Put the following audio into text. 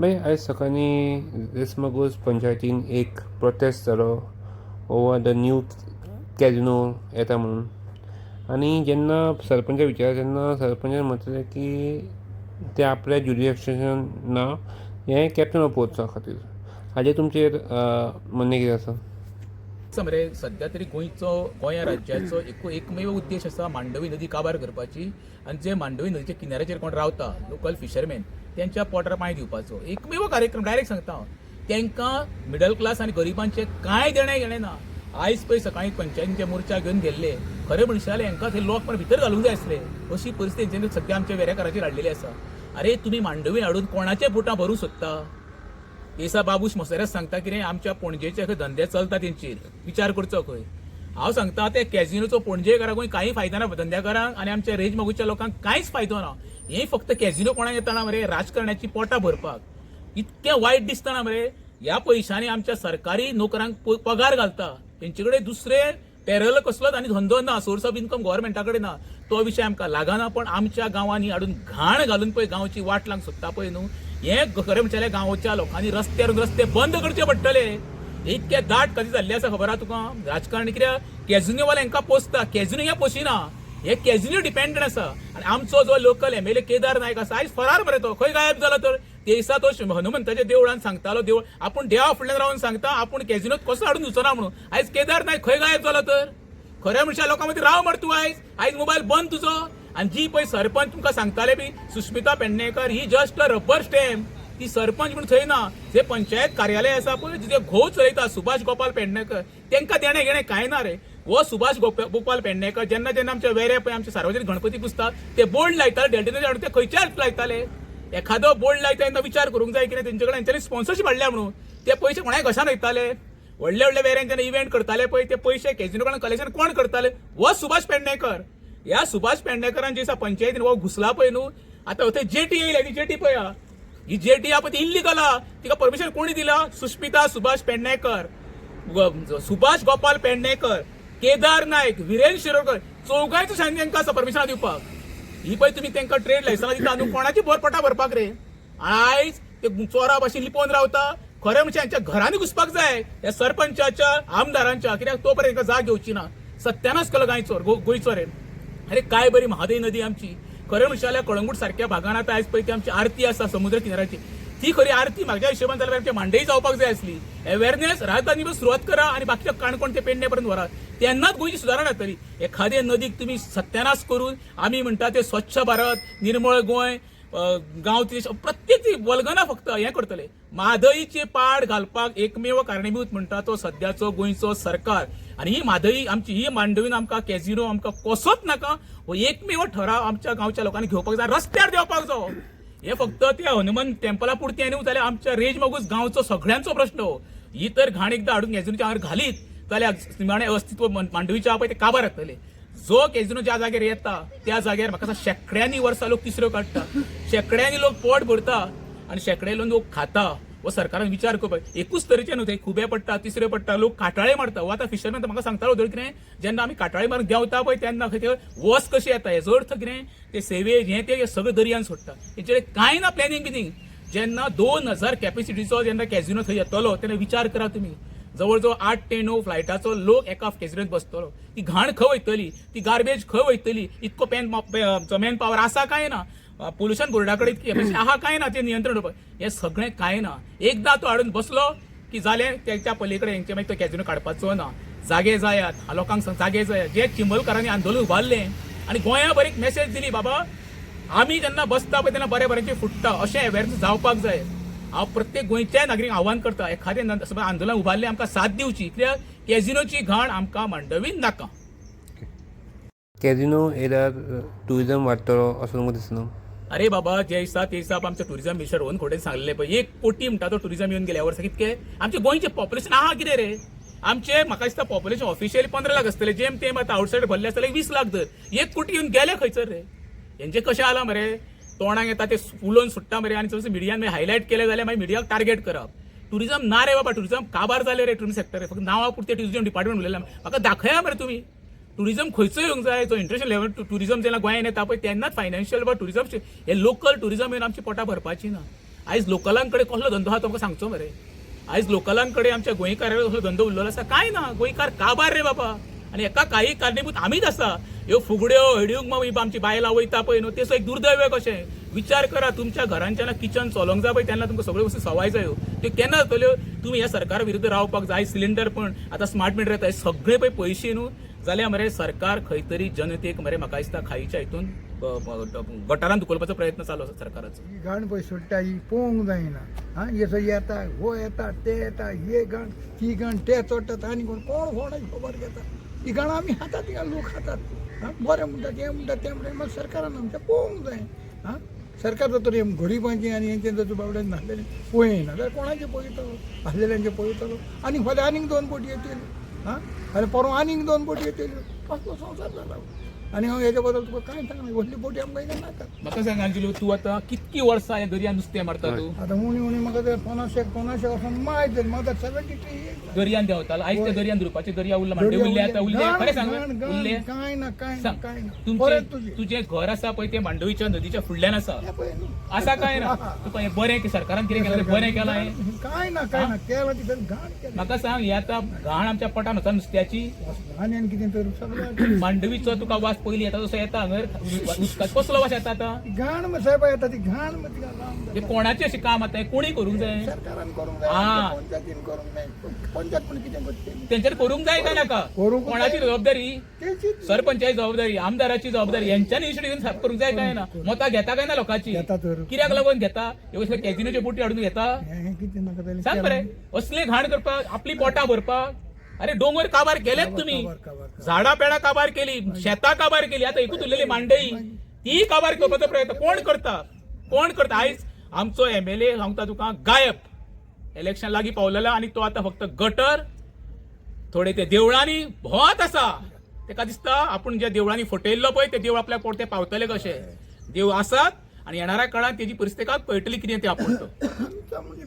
मागीर आयज सकाळीं रेसमागोज पंचायतीन एक प्रोटेस्ट जालो ओवर द न्यू कॅजिनो येता म्हणून. आनी जेन्ना सरपंचा विचारलें तेन्ना सरपंचान म्हटलें की ते आपल्या ज्युरिडिक्शनान ना हें कॅप्टन ऑफ पोर्ट्सा खातीर. हाजेर तुमचेर म्हणणें कितें आसा? मरे सध्या तरी गोंय राज्याचो एकमेव उद्देश आसा मांडवी नदी काबार करपाची आनी जे मांडवी नदीच्या किनाऱ्याचेर कोण रावता लोकल फिशरमॅन त्यांच्या पोटार पांय दिवपाचो एकमेव कार्यक्रम. डायरेक्ट सांगता हांव, तांकां मिडल क्लास आनी गरिबांचे कांय देणें घेणें ना. आयज पळय सकाळीं पंचायतीचे मोर्चा घेवन गेल्ले खरें म्हणशाले हांकां थंय लोक पण भितर घालूंक जाय आसले. अशी परिस्थिती सध्या आमच्या वेरेकाराचेर हाडलेली आसा. अरे तुमी मांडवी हाडून कोणाचे पोटां भरूंक सोदता? एसा बाबूश मोसेरास सांगता कितें आमच्या पणजेचे खंय धंदे चलता तेंचेर विचार करचो खंय. हांव सांगता ते कॅजिनोचो पणजेकारांकूय कांय फायदो ना, धंद्याकारांक आनी आमच्या रेंज मागूच्या लोकांक कांयच फायदो ना. हें फक्त कॅजिनो कोणाक येताना मरे राजकारणाची पोटां भरपाक. इतकें वायट दिसता ना मरे. ह्या पयशांनी आमच्या सरकारी नोकरांक पगार घालता, तेंचे कडेन दुसरे पॅरल कसलोच आनी धंदो ना, सोर्स ऑफ इन्कम गव्हर्मेंटा कडेन ना. तो विशय आमकां लागना. पण आमच्या गांवांनी हाडून घाण घालून पळय गांवची वाट लावंक सोदता पळय न्हू, हें खरें म्हणल्यार गांवच्या लोकांनी रस्ते बंद करचे पडटले. इतके दाट कधी जाल्ले आसा खबर आहा तुका? राजकारणी कित्याक कॅजिनोवाले हांकां पोसता, कॅजिनो हें पोशिना, हे कॅजिनो डिपेंडंट आसा. आनी आमचो जो लोकल एमएलए केदार नायक आसा आयज फरार मरे. तो खंय गायब जालो? तर ते दिसा तो हनुमंताच्या देवळान सांगतालो देवळ आपूण देवा फुडल्यान रावन सांगता आपूण कॅजिनोत कसो हाडून दिवचो म्हणून. आयज केदार नायक खंय गायब जालो? तर खऱ्या म्हणशार लोकां मदीं राव मरे तूं. आयज मोबायल बंद तुजो. आनी जी पळय सरपंच तुमकां सांगताले बी सुस्मिता पेडणेकर ही जस्ट अ रबर स्टॅम्प. ती सरपंच म्हणून थंय ना. जे पंचायत कार्यालय आसा पळय जे घोव चलयता सुभाष गोपाल पेडणेकर, तांकां देणें घेणें कांय ना रे. हो सुभाष गोपाल पेडणेकर जेन्ना आमच्या वेरे पळय आमचे सार्वजनीक गणपती पुजतात ते बोर्ड लायताले डेल्टेनाचे हाडून ते खंयच्या लायताले. एखादो बोर्ड लायता तेन्ना विचार करूंक जाय कितें तेंचे कडेन तेंच्यांनी स्पॉन्सरशीप हाडल्या म्हणून. ते पयशे कोणाय घशान वयताले. व्हडले व्हडले वेऱ्यान जेन्ना इव्हेंट करताले पळय ते पयशे कॅजिनो कडल्यान कलेक्शन कोण करताले? हो सुभाष पेडणेकर. ह्या सुभाष पेडणेकरान जे दिसा पंचायतीन हो घुसला पळय न्हू, आतां थंय जेटी येयल्या ती जेटी पळया. ही जेटी आहा ती इल्लीगल आहा. तिका परमिशन कोणी दिला? सुस्मिता सुभाष पेडणेकर, सुभाष गोपाल पेडणेकर, केदार नायक, विरेन शिरोडकर चौगांयचो शांती तांकां आसा परमिशन दिवपाक. ही पळय तुमी तांकां ट्रेड लायसन्स दिता न्हू, कोणाची पोटां भरपाक रे? आयज ते चोरा भाशेन लिपोवन रावता. खरें म्हणजे हांच्या घरांनी घुसपाक जाय ह्या सरपंचाच्या आमदारांच्या, कित्याक तो पर्यंत तांकां जाग घेवची ना. सत्यानाश केलो गोंयचो रे. अरे काय बरी महादेव नदी आमची. खरें म्हणशाल्या कळंगूट सारख्या भागांत आतां आयज पळय ती आमची आरती आसा समुद्र किनाऱ्याची, ती खरी आरती म्हाज्या हिशोबान जाल्यार आमच्या मांडई जावपाक जाय आसली. अवेरनेस राजधानी सुरवात करा आनी बाकीच्या काणकोण ते पेडणे पर्यंत व्हरात, तेन्नाच गोंयची सुदारणा जातली. एखादे नदीक तुम्ही सत्यानाश करून आमी म्हणटा ते स्वच्छ भारत, निर्मळ गोंय, गांव प्रत्येक वल्गना फक्त हें करतले. म्हादईचे पाड घालपाक एकमेव कारणीभूत म्हणटा तो सध्याचो गोंयचो सरकार. आनी ही म्हादई आमची ही मांडवीन आमकां कॅजिनो आमकां कसोच नाका. हो एकमेव ठराव आमच्या गांवच्या लोकांनी घेवपाक जाय, रस्त्यार देवपाक जाय. हे फक्त त्या हनुमान टेम्पला पुरते न्हू, जाल्यार आमच्या रेंज मागूच गांवचो सगळ्यांचो प्रश्न. ही तर घाण एकदां हाडून कॅजिनोच्या आंगार घालीत जाल्यार निमाणें अस्तित्व मांडवीच्या पळय ते काबार जातले. जो कॅजिनो ज्या जाग्यार येता त्या जाग्यार म्हाका शेकड्यांनी वर्सां लोक तिसऱ्यो काडटा, शेकड्यांनी लोक पोट भरता आनी शेकड्यांनी लोक खाता. हो सरकारान विचार करपाक. एकूच तरेचे न्हू, थंय खुबे पडटा, तिसरे पडटा, लोक काटाळे मारता. हो आतां फिशरमॅन म्हाका सांगतालो धर कितें जेन्ना आमी काटाळे मारून देंवता पळय तेन्ना खंय ते वस कशी येता हेजो अर्थ कितें ते सेवेज हें ते सगळें दर्यान सोडटा. हेचे कांय ना प्लॅनिंग बिनिंग. जेन्ना 2000 कॅपेसिटीचो जेन्ना कॅजिनो थंय येतलो तेन्ना विचार करा तुमी. जवळ जवळ 8 ते 9 फ्लायटाचो लोक एका कॅजिनोत बसतलो. ती घाण खंय वयतली, ती गार्बेज खंय वयतली? इतको मॅन पॉवर आसा काय ना? पोल्युशन बोर्डा कडेन इतकी आहा काय ना ते नियंत्रण करपाक? हे सगळें कांय ना. एकदां तो हाडून बसलो की जालें, त्याच्या पलीकडे हेंचे मागीर तो कॅजिनो काडपाचो ना. जागे जायात, लोकांक जागे जायात. जे चिंबलकारांनी आंदोलन उबारलें आनी गोंया एक मेसेज दिली, बाबा आमी जेन्ना बसता पळय तेन्ना बऱ्याची फुटता, अशें अवेरनेस जावपाक जाय. हांव प्रत्येक गोंयच्या नागरीक आव्हान करता, एखादें आंदोलन उबारलें आमकां साथ दिवची, कित्याक कॅजिनोची घाण आमकां मांडवीन नाका. कॅजिनो येयल्यार ट्युरिजम वाडटलो असो तुमकां दिसना? अरे बाबा जे दिसा ते दिसा आमचं टुरिझम मिनिस्टर रोहन खोटे सांगलें पळय 1 कोटी म्हणटा तो टुरिझम येवन गेल्या वर्सा. कितके आमचे गोंयचे पॉप्युलेशन आहा कितें रे? आमचे म्हाका दिसता पॉप्युलेशन ऑफिशियली 15 लाख आसतले, जेम तेम आतां आउटसायड भरले आसतले 20 लाख धर. 1 कोटी येवन गेले खंयसर रे? हेंचे कशें आला मरे? तोंडाक येता ते उलोवन सुट्टा मरे. आनी जसं मिडियान हायलायट केले जाल्यार मागीर मिडियाक टार्गेट करप. टुरिझम ना रे बाबा, टुरिझम काबार जाले रे टुरिझम सेक्टर. फक्त नांवा पुरते टुरिझम डिपार्टमेंट उलयला. म्हाका दाखया मरे तुमी टुरिझम खंयचो येवंक जाय. जो इंटरनॅशनल लेवल टुरिझम जेन्ना गोंयांत येता पळय तेन्नाच फायनान्शियल वा टुरिझम हे लोकल टुरिझम येवन आमची पोटां भरपाची ना. आयज लोकलांकडे कसलो धंदो आहा तुमकां सांगचो मरे. आयज लोकलांकडे आमच्या गोंयकारांकडे कसलो धंदो उरलेलो आसा काय ना. गोंयकार काबार रे बाबा. आनी एका काही कारणीभूत आमीच आसा. ह्यो फुगड्यो हडयूंक मग आमची बायलां वयता पळय न्हू तें एक दुर्दैव कशें. विचार करा तुमच्या घरांच्या किचन चलोंक जाय पळय तेन्ना तुमकां सगळ्यो वस्तू सवाय जायो त्यो केन्ना जातल्यो. तुमी ह्या सरकारा विरुद्ध रावपाक जाय. सिलिंडर पण आतां स्मार्ट मिटर येता सगळे पळय पयशे न्हू जाल्यार मरे सरकार खंय तरी जनतेक मरे म्हाका दिसता खायच्या हितून गटारांत धुकलपाचो प्रयत्न चालू आसा सरकाराचो. ही घाण पळय सोडटा ही पळोवंक जायना. हा येसो येता हो येता ते येता हे घाण ती घाण ते चोडटात आनी कोण कोणाची खबर घेता. ही घाण आमी खातात ही लोक खातात. हा बरें म्हणटात हे म्हणटात ते म्हणटात मग सरकारान आमच्या पळोवंक जाय. हा सरकार जर तर गरिबांचे आनी हेंचे जर बाबड्यान नासलेले पळयना जाल्यार कोणाचे पळयतलो आसलेल्यांचे पळयतलो. आनी फाल्यां आनीक 2 पोटी येतील. हा आनी परवा आनीक 2 पोटी येतील. कसलो संवसार जाला. आनी हांव हेच्या बद्दल तुका कांय सांगना. व्हडली पोटी आमकां हें नाका. म्हाका सांग अंजुलो तूं आतां कितकी वर्सां ह्या दर्यान नुस्तें मारता तूं. आता उणी म्हाका ते 50 वर्सां मायज जाली. म्हाका 73 years. दर्यान देंवतालो आयज त्या दर्यान धुरपाचे दर्या उरला म्हणजे उरले आता उरले खरें सांग उरले. काय ना काय ना सांग. काय ना तुमचे परत तुझे तुझे घर आसा पळय ते मांडवीच्या नदीच्या फुडल्यान आसा हे पळय न्हू. आसा काय ना. तुका हें बरें की सरकारान कितें केलें बरें केलां हें. काय ना केला तिथं घाण केलं. म्हाका सांग हे आतां घाण आमच्या पोटान वता नुस्त्याची. घाण आनी कितें तर सगळें मांडवीचो तुका वास पयलीं येता तसो येता हांगर उदकाचो कसलो वास येता आतां. घाण मग साहेब येता ती घाण मग तिका लावून हे कोणाचें अशें काम आतां हें कोणी करूंक जाय. सरकारान करूंक हा. जाय. पंचायतीन करूंक जाय. पंचायत पण कितें करते तेंच्यानी करूंक जाय काय नाका. करूंक कोणाची जबाबदारी तेचीच सरपंचाची जबाबदारी आमदाराची जबाबदारी यांच्यानी इन्स्टिट्यूशन साफ करूंक जाय काय ना. मतां घेता काय ना लोकांची. घेता तर कित्याक लागून घेता ह्यो असले कॅझिनोचे बोटी हाडून घेता. हें कितें नाका जालें. सांग बरें असले घाण करपाक आपली पोटां भरपाक. अरे डोंगर काबार केलेत तुम्ही. झाडां पेडां काबार केली शेतां काबार केली. आता एकूच उरलेली मांडई ती काबार करपाचो प्रयत्न कोण करता. आयज आमचो MLA सांगता तुका गायब. इलेक्शन लागीं पावलेला आनी तो आतां फक्त गटर थोडे ते देवळांनी भोंवत आसा. ताका दिसता आपूण ज्या देवळांनी फटयल्लो पळय ते देवळ आपल्याक पोरते पावतले कशे. देव आसात आनी येणाऱ्या काळात तेजी परिस्थिती कळटली कितें ते आपूण तो. आमचा म्हणजे